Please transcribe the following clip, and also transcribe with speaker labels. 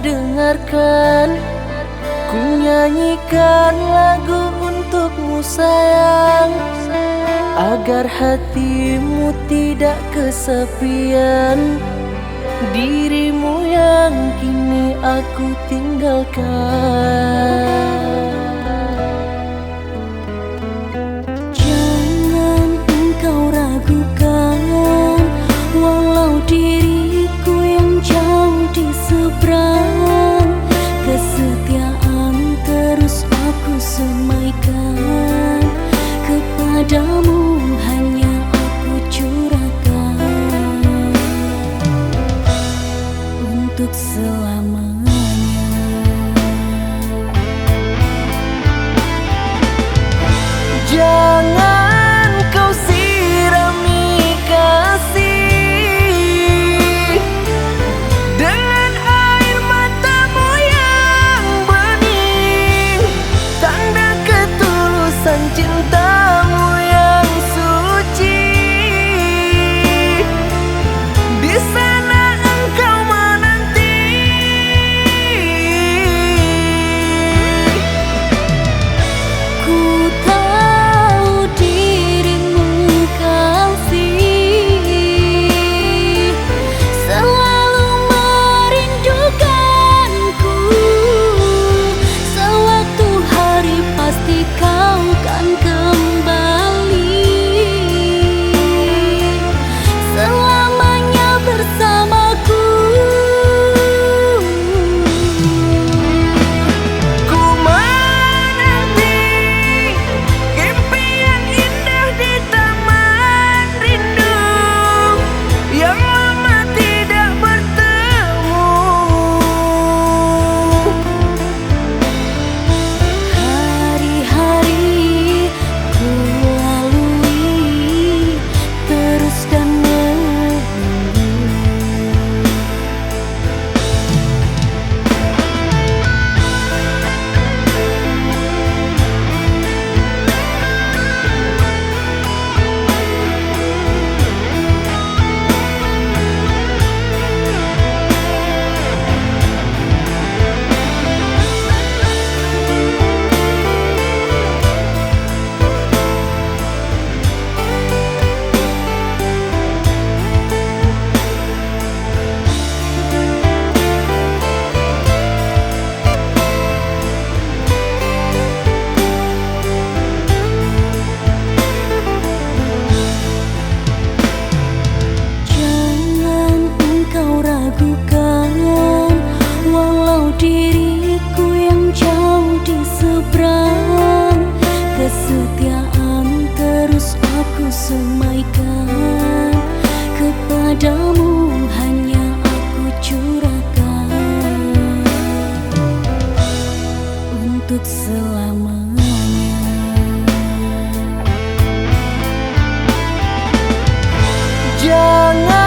Speaker 1: dengarkan, ku nyanyikan lagu untukmu sayang, agar hatimu tidak kesepian dirimu yang kini aku tinggalkan.
Speaker 2: Jangan engkau ragukan, walau diriku yang jauh di seberang, kesetiaan terus aku semaikan, kepadamu hanya aku curahkan untuk selamanya.
Speaker 1: Jangan kau sirami kasih dengan air matamu yang bening, tanda ketulusan cintamu yang suci. Di sana engkau menanti,
Speaker 2: Ku tahu dirimu kasih selalu merindukanku, sewaktu hari pasti kau kan kembali, selamanya bersamaku.
Speaker 1: ku menanti impian indah di taman rindu yang lama tidak bertemu.
Speaker 2: Hari-hari ku lalui terus dan menunggu. Jangan engkau ragukan, walau diriku yang jauh di seberang, kesetiaan terus aku semaikan, kepadamu hanya aku curahkan untuk selamanya.
Speaker 1: Jangan